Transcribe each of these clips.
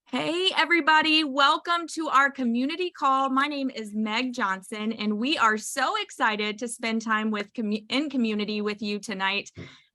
Hey, everybody. Welcome to our community call. My name is Meg Johnson, and we are so excited to spend time in community with you tonight.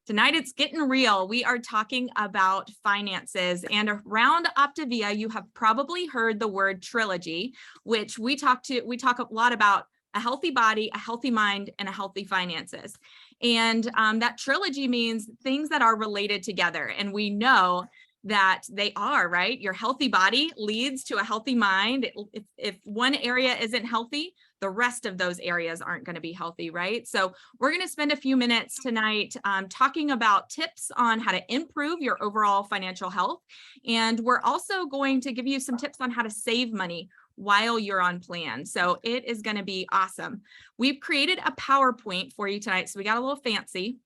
Tonight, it's getting real. We are talking about finances, and around Optavia, you have probably heard the word trilogy, which we talk a lot about a healthy body, a healthy mind, and a healthy finances. And that trilogy means things that are related together. And we know that they are, right? Your healthy body leads to a healthy mind. If one area isn't healthy, the rest of those areas aren't going to be healthy, right? So we're going to spend a few minutes tonight talking about tips on how to improve your overall financial health. And we're also going to give you some tips on how to save money while you're on plan. So it is going to be awesome. We've created a PowerPoint for you tonight. So we got a little fancy.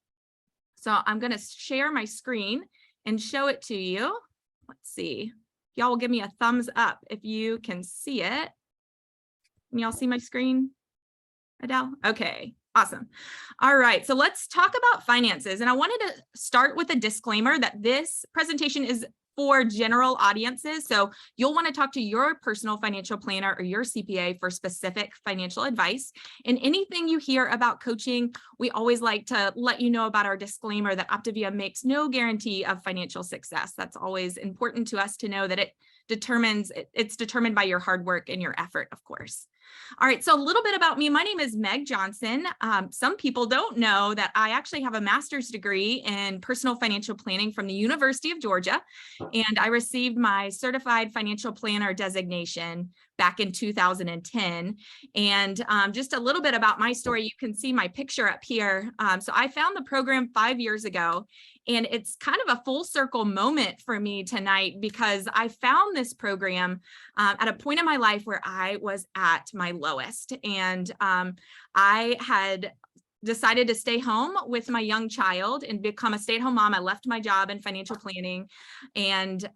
So I'm going to share my screen and show it to you. Let's see. Y'all will give me a thumbs up if you can see it. Can y'all see my screen, Adele? Okay, awesome. All right, so let's talk about finances. And I wanted to start with a disclaimer that this presentation is for general audiences. So you'll want to talk to your personal financial planner or your CPA for specific financial advice. And anything you hear about coaching, we always like to let you know about our disclaimer that Optavia makes no guarantee of financial success. That's always important to us to know that it's determined by your hard work and your effort, of course. All right, so a little bit about me. My name is Meg Johnson. Some people don't know that I actually have a master's degree in personal financial planning from the University of Georgia, and I received my certified financial planner designation back in 2010. And just a little bit about my story, you can see my picture up here. So I found the program 5 years ago, and it's kind of a full circle moment for me tonight because I found this program at a point in my life where I was at my lowest. And I had decided to stay home with my young child and become a stay-at-home mom. I left my job in financial planning and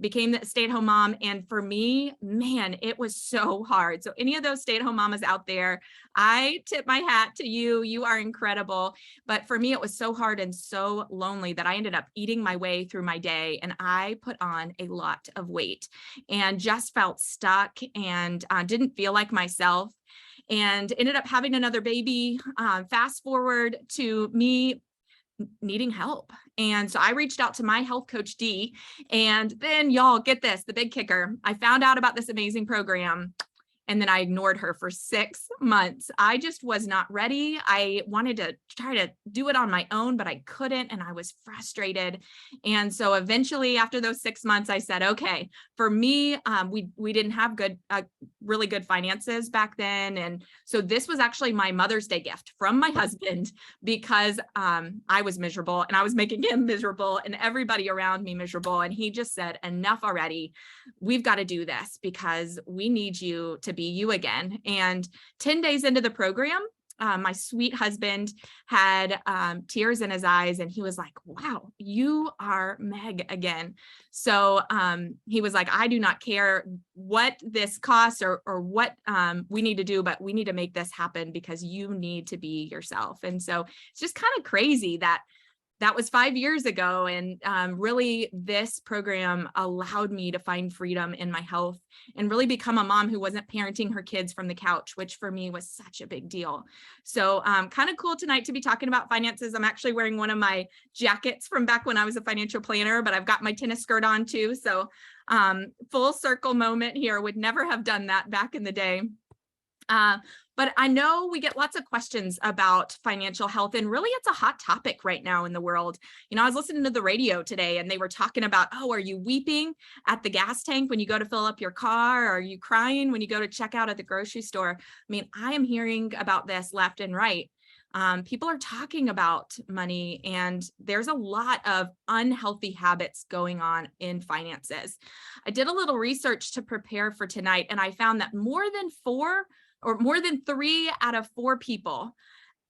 became the stay-at-home mom. And for me, man, it was so hard. So any of those stay-at-home mamas out there, I tip my hat to you. You are incredible. But for me, it was so hard and so lonely that I ended up eating my way through my day. And I put on a lot of weight and just felt stuck and didn't feel like myself. And ended up having another baby. Fast forward to me needing help. And so I reached out to my health coach, Dee, and then y'all get this, the big kicker. I found out about this amazing program. And then I ignored her for 6 months. I just was not ready. I wanted to try to do it on my own, but I couldn't, and I was frustrated. And so eventually, after those 6 months, I said, okay, for me, we didn't have really good finances back then. And so this was actually my Mother's Day gift from my husband because I was miserable and I was making him miserable and everybody around me miserable. And he just said, enough already. We've got to do this because we need you to be you again. And 10 days into the program, my sweet husband had tears in his eyes and he was like, wow, you are Meg again. So he was like, I do not care what this costs or what we need to do, but we need to make this happen because you need to be yourself. And so it's just kind of crazy that was 5 years ago. And really, this program allowed me to find freedom in my health and really become a mom who wasn't parenting her kids from the couch, which for me was such a big deal. So kind of cool tonight to be talking about finances. I'm actually wearing one of my jackets from back when I was a financial planner, but I've got my tennis skirt on too. So full circle moment here. Would never have done that back in the day. But I know we get lots of questions about financial health, and really it's a hot topic right now in the world. You know, I was listening to the radio today and they were talking about, oh, are you weeping at the gas tank when you go to fill up your car? Are you crying when you go to check out at the grocery store? I mean, I am hearing about this left and right. People are talking about money, and there's a lot of unhealthy habits going on in finances. I did a little research to prepare for tonight, and I found that more than 3 out of 4 people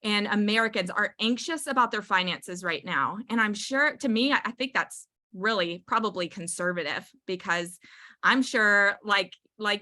and Americans are anxious about their finances right now. And I'm sure, to me, I think that's really probably conservative because I'm sure like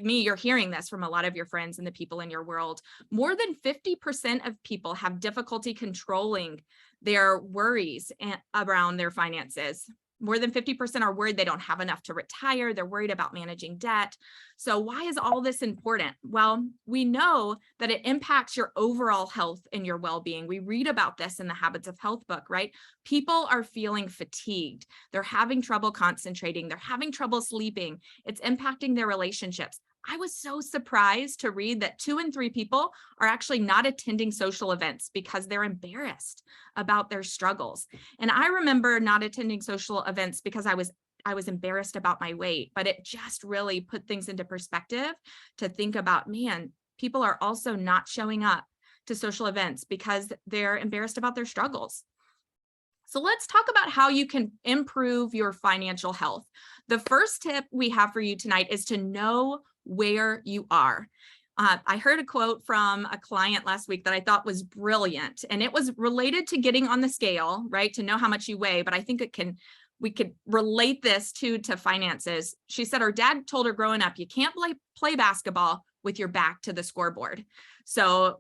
me, you're hearing this from a lot of your friends and the people in your world. More than 50% of people have difficulty controlling their worries around their finances. more than 50% are worried they don't have enough to retire. They're worried about managing debt. So why is all this important? Well, we know that it impacts your overall health and your well-being. We read about this in the Habits of Health book, right? People are feeling fatigued. They're having trouble concentrating. They're having trouble sleeping. It's impacting their relationships. I was so surprised to read that 2 in 3 people are actually not attending social events because they're embarrassed about their struggles. And I remember not attending social events because I was embarrassed about my weight, but it just really put things into perspective to think about, man, people are also not showing up to social events because they're embarrassed about their struggles. So let's talk about how you can improve your financial health. The first tip we have for you tonight is to know where you are. I heard a quote from a client last week that I thought was brilliant, and it was related to getting on the scale, right? To know how much you weigh, but I think we could relate this to finances. She said her dad told her growing up, you can't play basketball with your back to the scoreboard. So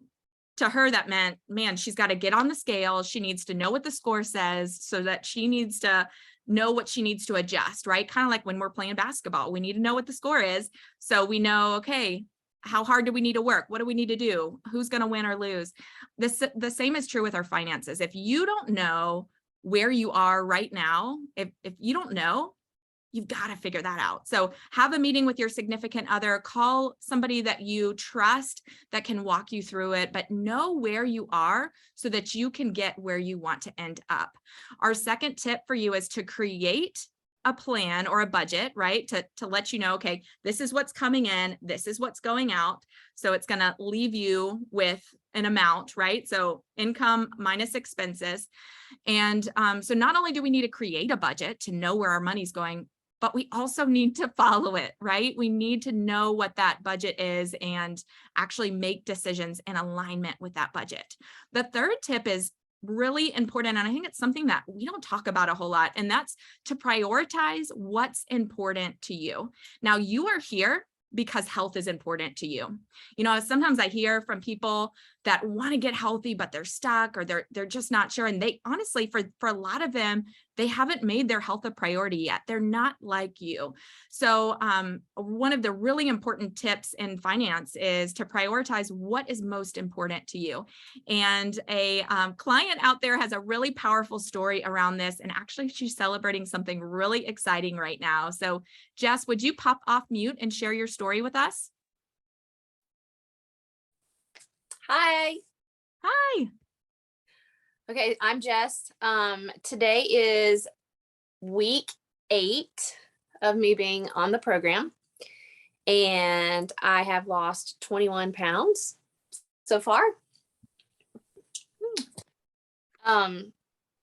to her, that meant, man, she's got to get on the scale. She needs to know what the score says so that she needs to know what she needs to adjust, right? Kind of like when we're playing basketball, we need to know what the score is. So we know, okay, how hard do we need to work? What do we need to do? Who's going to win or lose? The same is true with our finances. If you don't know where you are right now, if you don't know, you've got to figure that out. So have a meeting with your significant other, call somebody that you trust that can walk you through it, but know where you are so that you can get where you want to end up. Our second tip for you is to create a plan or a budget, right? To let you know, okay, this is what's coming in, this is what's going out. So it's going to leave you with an amount, right? So income minus expenses. And so not only do we need to create a budget to know where our money's going, but we also need to follow it, right? We need to know what that budget is and actually make decisions in alignment with that budget. The third tip is really important, and I think it's something that we don't talk about a whole lot, and that's to prioritize what's important to you. Now, you are here because health is important to you. You know, sometimes I hear from people that want to get healthy, but they're stuck or they're just not sure. And they honestly, for a lot of them, they haven't made their health a priority yet. They're not like you. So one of the really important tips in finance is to prioritize what is most important to you. And a client out there has a really powerful story around this. And actually, she's celebrating something really exciting right now. So Jess, would you pop off mute and share your story with us? Hi. Hi. Okay, I'm Jess. Today is week 8 of me being on the program, and I have lost 21 pounds so far. Now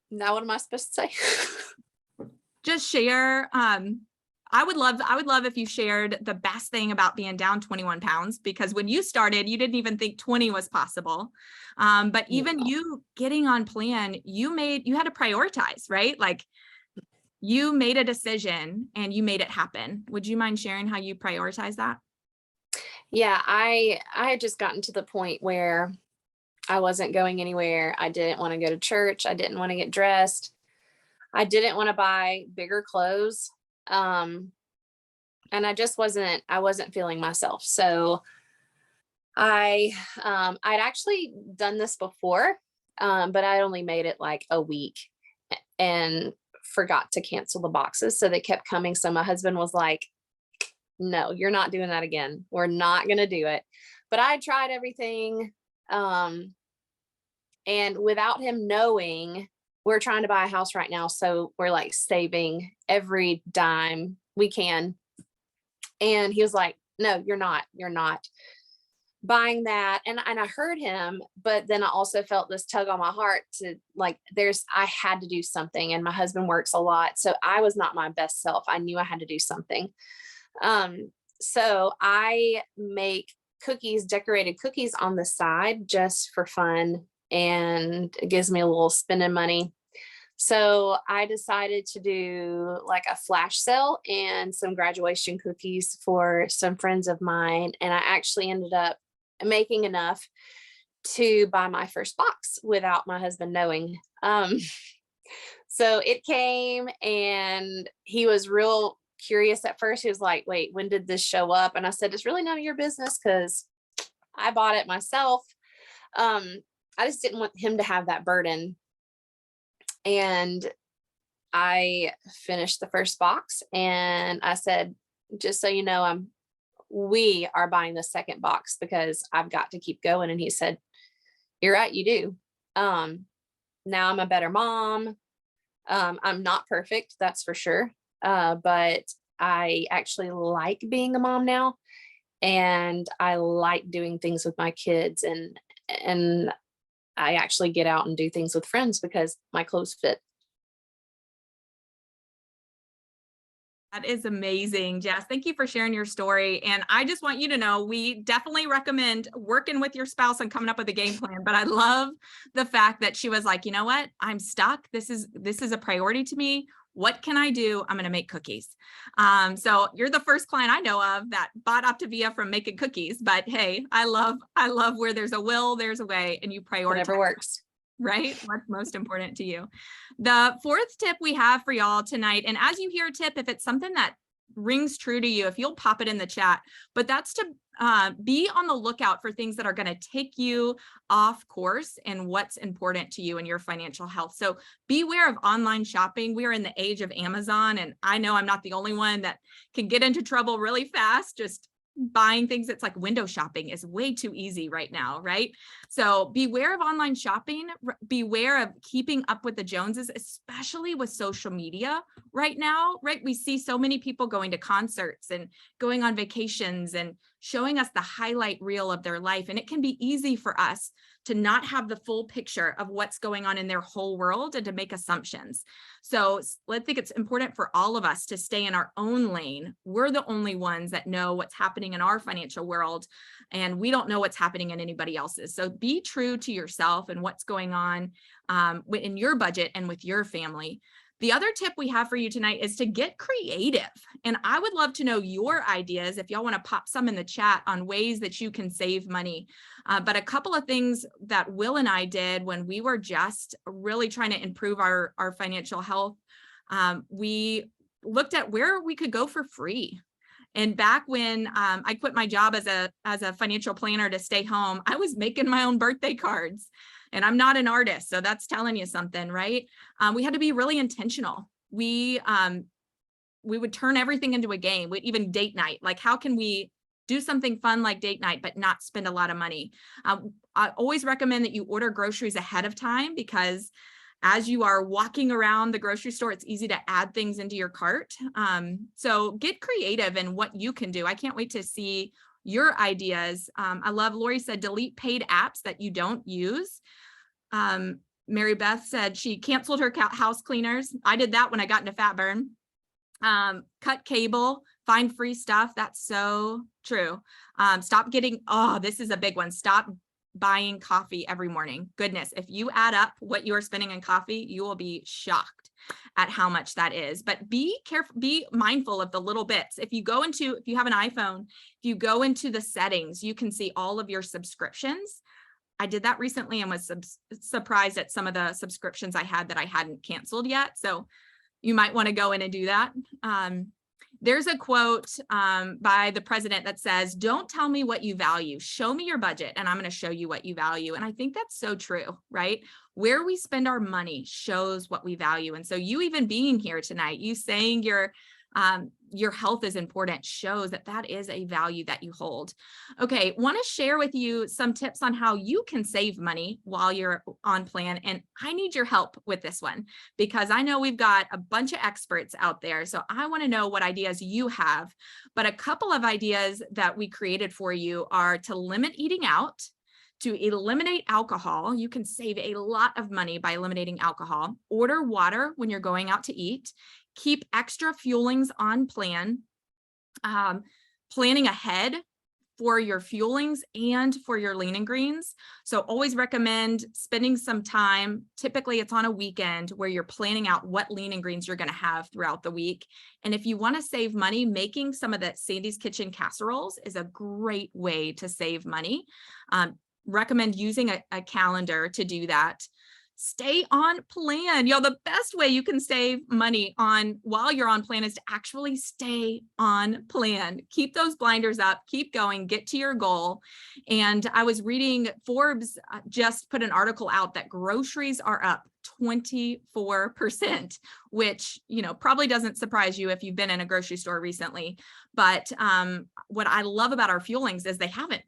what am I supposed to say? Just share. I would love if you shared the best thing about being down 21 pounds, because when you started, you didn't even think 20 was possible. But even you getting on plan, you had to prioritize, right? Like you made a decision and you made it happen. Would you mind sharing how you prioritize that? Yeah, I had just gotten to the point where I wasn't going anywhere. I didn't want to go to church. I didn't want to get dressed. I didn't want to buy bigger clothes. And I wasn't feeling myself. So I'd actually done this before, but I only made it like a week and forgot to cancel the boxes. So they kept coming. So my husband was like, no, you're not doing that again. We're not going to do it. But I tried everything. And without him knowing, we're trying to buy a house right now. So we're like saving every dime we can. And he was like, no, you're not buying that. And I heard him, but then I also felt this tug on my heart to like, I had to do something. And my husband works a lot. So I was not my best self. I knew I had to do something. So I make decorated cookies on the side just for fun. And it gives me a little spending money. So I decided to do like a flash sale and some graduation cookies for some friends of mine. And I actually ended up making enough to buy my first box without my husband knowing. So it came and he was real curious at first. He was like, wait, when did this show up? And I said, it's really none of your business because I bought it myself. I just didn't want him to have that burden. And I finished the first box and I said, just so you know, we are buying the second box because I've got to keep going. And he said, you're right, you do. Now I'm a better mom. I'm not perfect, that's for sure. But I actually like being a mom now. And I like doing things with my kids, and I actually get out and do things with friends because my clothes fit. That is amazing, Jess. Thank you for sharing your story. And I just want you to know, we definitely recommend working with your spouse and coming up with a game plan. But I love the fact that she was like, you know what? I'm stuck. This is a priority to me. What can I do? I'm going to make cookies. So you're the first client I know of that bought Optavia from making cookies. But hey, I love where there's a will, there's a way, and you prioritize. Whatever works. Right? What's most important to you. The fourth tip we have for y'all tonight, and as you hear a tip, if it's something that rings true to you, if you'll pop it in the chat, but that's to be on the lookout for things that are going to take you off course and what's important to you in your financial health. So beware of online shopping. We are in the age of Amazon, and I know I'm not the only one that can get into trouble really fast, just buying things. That's like window shopping is way too easy right now, right? So beware of online shopping, beware of keeping up with the Joneses, especially with social media right now, right? We see so many people going to concerts and going on vacations and showing us the highlight reel of their life. And it can be easy for us to not have the full picture of what's going on in their whole world and to make assumptions. So I think it's important for all of us to stay in our own lane. We're the only ones that know what's happening in our financial world, and we don't know what's happening in anybody else's. So be true to yourself and what's going on in your budget and with your family. The other tip we have for you tonight is to get creative. And I would love to know your ideas if y'all want to pop some in the chat on ways that you can save money. But a couple of things that Will and I did when we were just really trying to improve our financial health, we looked at where we could go for free. And back when I quit my job as a financial planner to stay home, I was making my own birthday cards. And I'm not an artist, so that's telling you something, right? We had to be really intentional. We would turn everything into a game. Even date night. Like, how can we do something fun like date night, but not spend a lot of money? I always recommend that you order groceries ahead of time, because as you are walking around the grocery store, it's easy to add things into your cart. So get creative in what you can do. I can't wait to see your ideas. I love, Lori said, delete paid apps that you don't use. Mary Beth said she canceled her house cleaners. I did that when I got into fat burn. Cut cable, find free stuff. That's so true. Stop getting, this is a big one. Stop buying coffee every morning. Goodness, if you add up what you are spending on coffee, you will be shocked at how much that is. But be careful, be mindful of the little bits. If you have an iPhone, if you go into the settings, you can see all of your subscriptions. I did that recently and was surprised at some of the subscriptions I had that I hadn't canceled yet. So you might want to go in and do that. There's a quote by the president that says, don't tell me what you value, show me your budget and I'm going to show you what you value. And I think that's so true, right? Where we spend our money shows what we value. And so you even being here tonight, you saying your health is important, shows that that is a value that you hold. Okay, want to share with you some tips on how you can save money while you're on plan. And I need your help with this one, because I know we've got a bunch of experts out there. So I want to know what ideas you have. But a couple of ideas that we created for you are to limit eating out, to eliminate alcohol. You can save a lot of money by eliminating alcohol. Order water when you're going out to eat. Keep extra fuelings on plan. Planning ahead for your fuelings and for your lean and greens. So always recommend spending some time. Typically it's on a weekend where you're planning out what lean and greens you're going to have throughout the week. And if you want to save money, making some of the Sandy's Kitchen casseroles is a great way to save money. Recommend using a calendar to do that. stay on plan. Y'all, the best way you can save money on while you're on plan is to actually stay on plan. Keep those blinders up, keep going, get to your goal. And I was reading Forbes just put an article out that groceries are up 24%, which, probably doesn't surprise you if you've been in a grocery store recently. But what I love about our fuelings is they haven't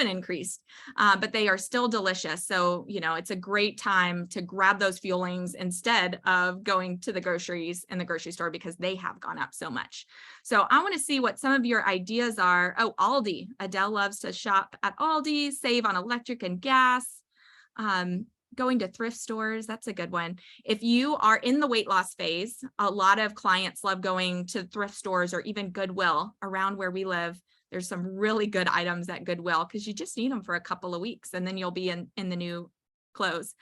increased, but they are still delicious. So, it's a great time to grab those fuelings instead of going to the groceries in the grocery store because they have gone up so much. So I want to see what some of your ideas are. Oh, Aldi. Adele loves to shop at Aldi, save on electric and gas. Going to thrift stores, that's a good one. If you are in the weight loss phase, a lot of clients love going to thrift stores or even Goodwill around where we live. There's some really good items at Goodwill because you just need them for a couple of weeks and then you'll be in the new clothes.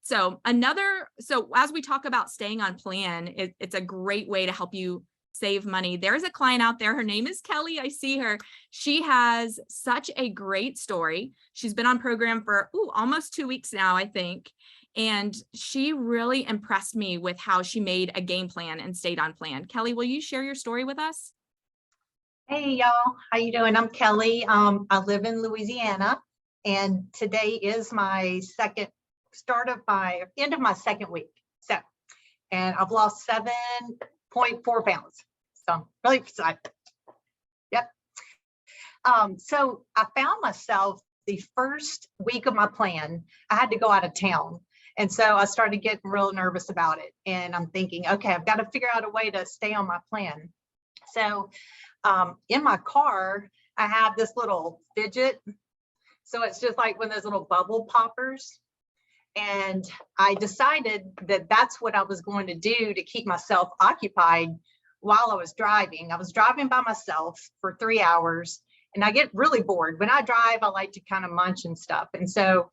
So as we talk about staying on plan, it's a great way to help you save money. There's a client out there. Her name is Kelly. I see her. She has such a great story. She's been on program for almost 2 weeks now, I think. And she really impressed me with how she made a game plan and stayed on plan. Kelly, will you share your story with us? Hey y'all, how you doing? I'm Kelly. I live in Louisiana, and today is my end of my second week. And I've lost 7.4 pounds. So I'm really excited. Yep. So I found myself the first week of my plan, I had to go out of town. And so I started getting real nervous about it. And I'm thinking, okay, I've got to figure out a way to stay on my plan. So in my car, I have this little fidget. So it's just like one of those little bubble poppers. And I decided that that's what I was going to do to keep myself occupied while I was driving. I was driving by myself for 3 hours and I get really bored. When I drive, I like to kind of munch and stuff. And so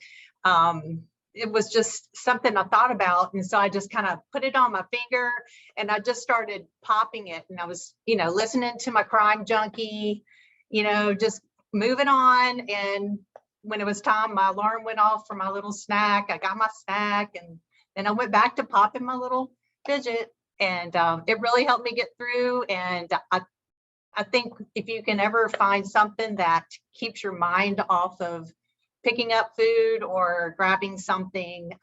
it was just something I thought about. And so I just kind of put it on my finger and I just started popping it. And I was, listening to my Crime Junkie, just moving on. And when it was time, my alarm went off for my little snack. I got my snack and then I went back to popping my little fidget. And it really helped me get through. And I think if you can ever find something that keeps your mind off of picking up food or grabbing something,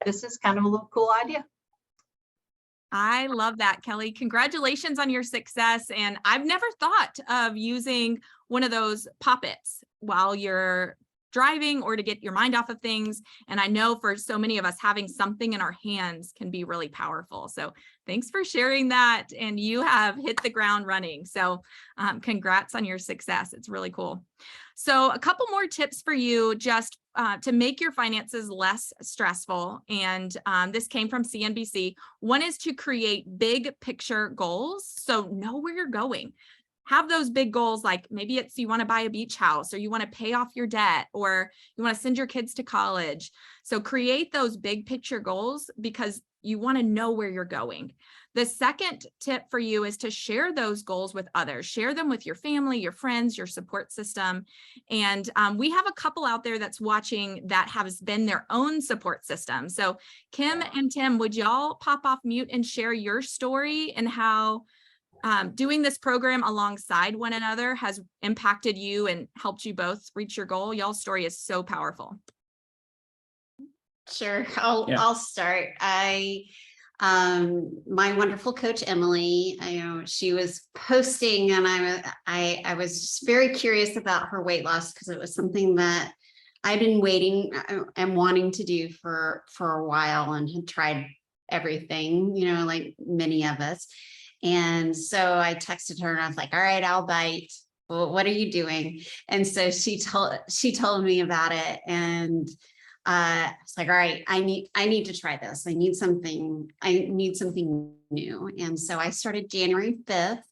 this is kind of a little cool idea. I love that, Kelly. Congratulations on your success. And I've never thought of using one of those pop-its while you're driving or to get your mind off of things. And I know for so many of us, having something in our hands can be really powerful. So thanks for sharing that. And you have hit the ground running. So congrats on your success. It's really cool. So a couple more tips for you just to make your finances less stressful. And this came from CNBC. One is to create big picture goals. So know where you're going. Have those big goals, like maybe it's you want to buy a beach house or you want to pay off your debt or you want to send your kids to college. So create those big picture goals because you want to know where you're going. The second tip for you is to share those goals with others. Share them with your family, your friends, your support system. And we have a couple out there that's watching that has been their own support system. So Kim and Tim, would y'all pop off mute and share your story and how doing this program alongside one another has impacted you and helped you both reach your goal? Y'all's story is so powerful. Sure, I'll start. My wonderful coach Emily, she was posting, and I was just very curious about her weight loss because it was something that I'd been waiting and wanting to do for a while and had tried everything, like many of us. And so I texted her and I was like, all right, I'll bite. Well, what are you doing? And so she told me about it. And I was like, all right, I need to try this. I need something new. And so I started January 5th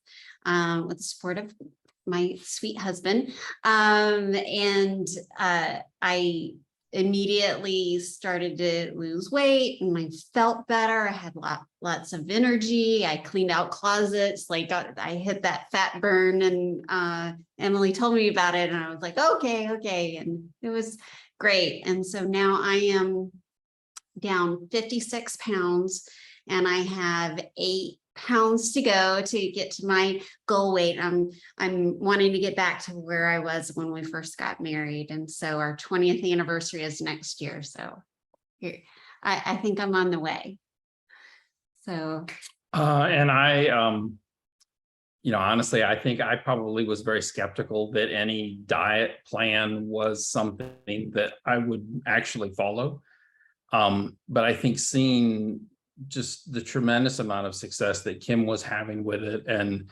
with the support of my sweet husband. And I immediately started to lose weight and I felt better. I had lots of energy. I cleaned out closets, like I hit that fat burn, and Emily told me about it and I was like, okay. And it was great. And so now I am down 56 pounds and I have 8 pounds to go to get to my goal weight. I'm wanting to get back to where I was when we first got married. And so our 20th anniversary is next year. So here, I think I'm on the way. So. And I, honestly, I think I probably was very skeptical that any diet plan was something that I would actually follow. But I think seeing just the tremendous amount of success that Kim was having with it and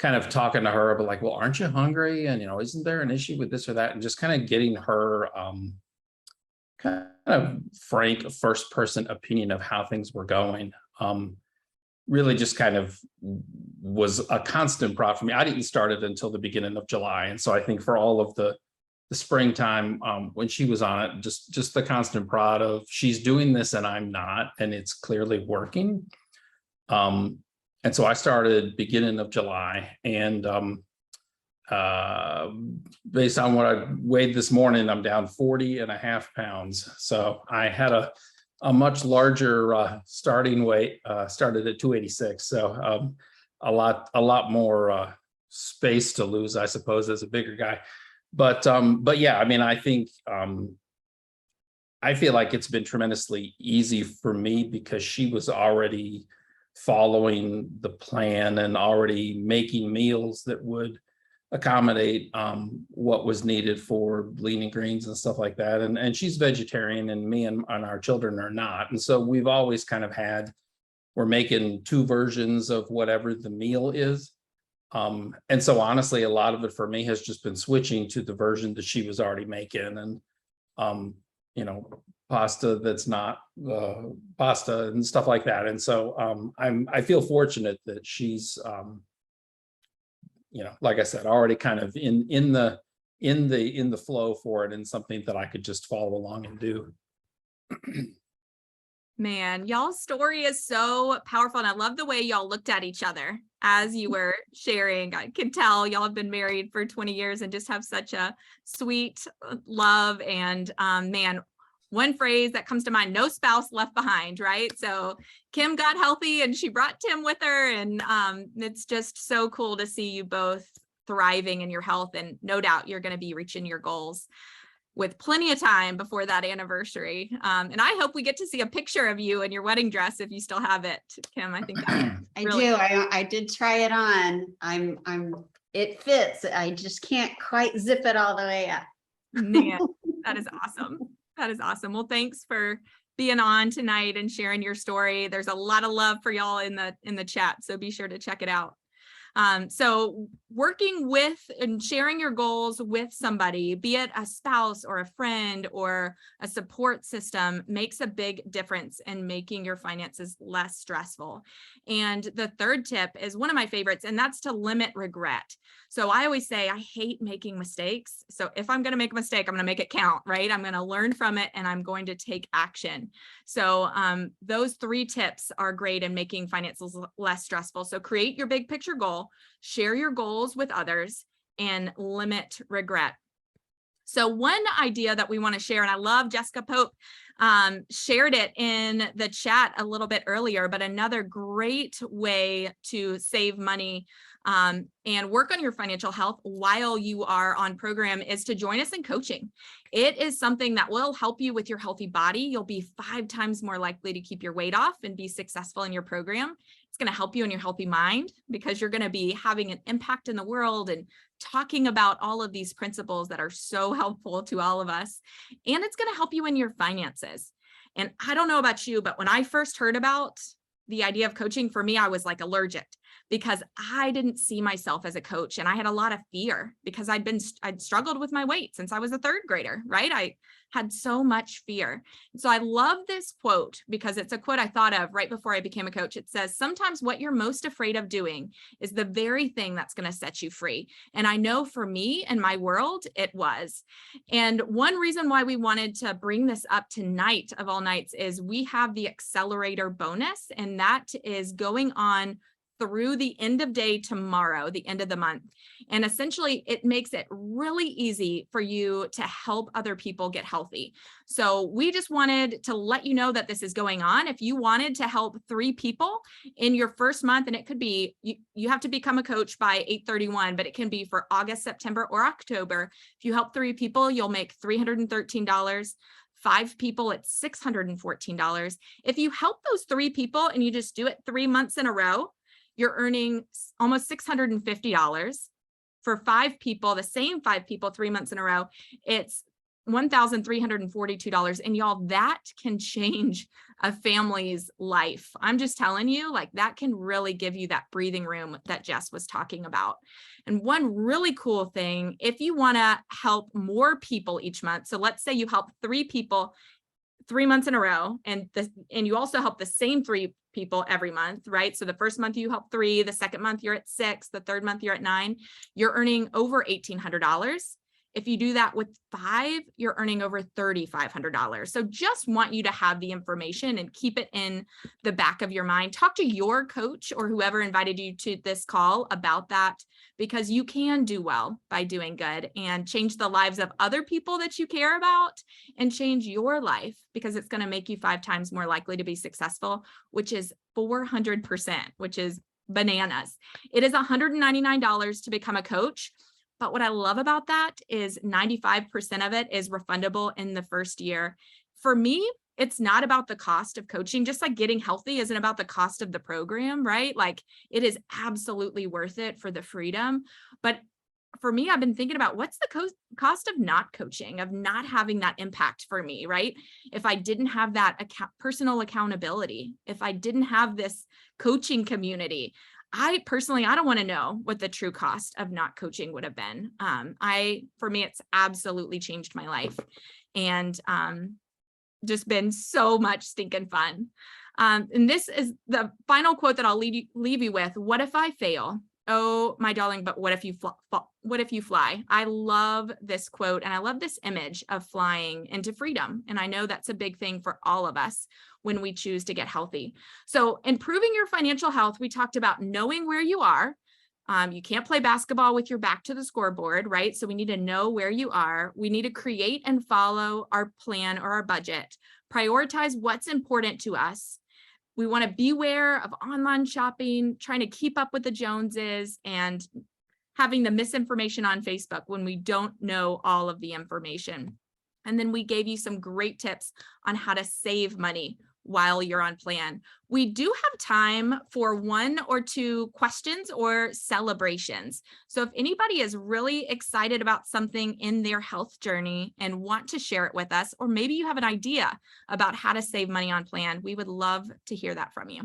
kind of talking to her about like, well, aren't you hungry? And, isn't there an issue with this or that? And just kind of getting her kind of frank first person opinion of how things were going. Really just kind of was a constant prod for me. I didn't start it until the beginning of July. And so I think for all of the springtime, when she was on it, just the constant prod of she's doing this and I'm not, and it's clearly working. And so I started beginning of July, and based on what I weighed this morning, I'm down 40.5 pounds. So I had a much larger starting weight, started at 286. So a lot more space to lose, I suppose, as a bigger guy. But yeah, I mean, I think I feel like it's been tremendously easy for me because she was already following the plan and already making meals that would accommodate what was needed for lean and greens and stuff like that. And she's vegetarian, and me and our children are not. And so we've always kind of we're making 2 versions of whatever the meal is. And so honestly, a lot of it for me has just been switching to the version that she was already making, and pasta that's not pasta and stuff like that. And so I feel fortunate that she's like I said, already kind of in the flow for it, and something that I could just follow along and do. Man, y'all's story is so powerful. And I love the way y'all looked at each other as you were sharing. I could tell y'all have been married for 20 years and just have such a sweet love. And man, one phrase that comes to mind, no spouse left behind, right? So Kim got healthy and she brought Tim with her. And it's just so cool to see you both thriving in your health. And no doubt you're going to be reaching your goals with plenty of time before that anniversary. And I hope we get to see a picture of you in your wedding dress if you still have it, Kim. I think that's really I do. I did try it on. It fits. I just can't quite zip it all the way up. Man, that is awesome. That is awesome. Well, thanks for being on tonight and sharing your story. There's a lot of love for y'all in the chat, so be sure to check it out. So working with and sharing your goals with somebody, be it a spouse or a friend or a support system, makes a big difference in making your finances less stressful. And the third tip is one of my favorites, and that's to limit regret. So I always say I hate making mistakes. So if I'm going to make a mistake, I'm going to make it count, right? I'm going to learn from it and I'm going to take action. So those 3 tips are great in making finances less stressful. So create your big picture goal, share your goals with others, and limit regret. So one idea that we want to share, and I love Jessica Pope shared it in the chat a little bit earlier, but another great way to save money and work on your financial health while you are on program is to join us in coaching. It is something that will help you with your healthy body. You'll be 5 times more likely to keep your weight off and be successful in your program. It's going to help you in your healthy mind because you're going to be having an impact in the world and talking about all of these principles that are so helpful to all of us. And it's going to help you in your finances. And I don't know about you, but when I first heard about the idea of coaching, for me, I was like allergic because I didn't see myself as a coach. And I had a lot of fear because I'd struggled with my weight since I was a 3rd grader, right? I had so much fear. So I love this quote because it's a quote I thought of right before I became a coach. It says, sometimes what you're most afraid of doing is the very thing that's going to set you free. And I know for me and my world, it was. And one reason why we wanted to bring this up tonight of all nights is we have the Accelerator Bonus, and that is going on through the end of day tomorrow, the end of the month. And essentially it makes it really easy for you to help other people get healthy. So we just wanted to let you know that this is going on. If you wanted to help 3 people in your first month, and it could be, you have to become a coach by 8/31, but it can be for August, September, or October. If you help 3 people, you'll make $313. 5 people, it's $614. If you help those 3 people and you just do it 3 months in a row, you're earning almost $650. For 5 people, the same 5 people, 3 months in a row, it's $1,342. And y'all, that can change a family's life. I'm just telling you, like, that can really give you that breathing room that Jess was talking about. And one really cool thing, if you want to help more people each month, so let's say you help 3 people 3 months in a row, and you also help the same 3 people every month, right? So the first month you help 3, the second month you're at 6, the third month you're at 9, you're earning over $1,800. If you do that with 5, you're earning over $3,500. So just want you to have the information and keep it in the back of your mind. Talk to your coach or whoever invited you to this call about that, because you can do well by doing good and change the lives of other people that you care about and change your life, because it's going to make you 5 times more likely to be successful, which is 400%, which is bananas. It is $199 to become a coach. But what I love about that is 95% of it is refundable in the first year. For me, it's not about the cost of coaching, just like getting healthy isn't about the cost of the program, right? Like, it is absolutely worth it for the freedom. But for me, I've been thinking about what's the cost of not coaching, of not having that impact for me, right? If I didn't have that personal accountability, if I didn't have this coaching community, I don't want to know what the true cost of not coaching would have been. For me, it's absolutely changed my life, and just been so much stinking fun. And this is the final quote that I'll leave you with. What if I fail? Oh, my darling, but what if you fly? I love this quote, and I love this image of flying into freedom. And I know that's a big thing for all of us when we choose to get healthy. So improving your financial health, we talked about knowing where you are. You can't play basketball with your back to the scoreboard, right? So we need to know where you are. We need to create and follow our plan or our budget. Prioritize what's important to us. We want to beware of online shopping, trying to keep up with the Joneses, and having the misinformation on Facebook when we don't know all of the information. And then we gave you some great tips on how to save money while you're on plan. We do have time for 1 or 2 questions or celebrations. So if anybody is really excited about something in their health journey and want to share it with us, or maybe you have an idea about how to save money on plan, we would love to hear that from you.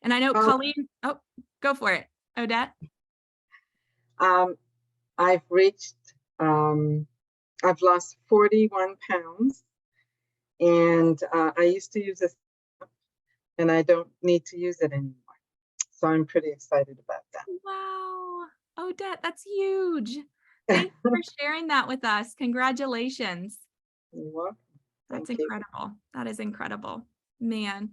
And I know Colleen, go for it, Odette. I've lost 41 pounds, and I used to use this, and I don't need to use it anymore. So I'm pretty excited about that. Wow, Odette, that's huge. Thank you for sharing that with us. Congratulations. You're welcome. That's Thank you. incredible. That is incredible. Man.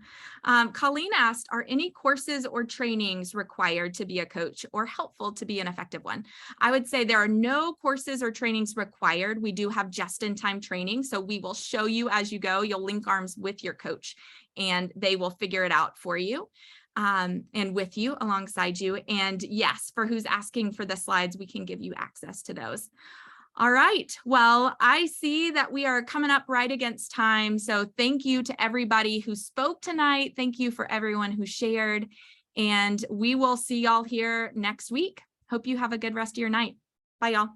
Colleen asked, are any courses or trainings required to be a coach or helpful to be an effective one? I would say there are no courses or trainings required. We do have just-in-time training, so we will show you as you go. You'll link arms with your coach, and they will figure it out for you and with you, alongside you. And yes, for who's asking for the slides, we can give you access to those. All right. Well, I see that we are coming up right against time. So thank you to everybody who spoke tonight. Thank you for everyone who shared. And we will see y'all here next week. Hope you have a good rest of your night. Bye, y'all.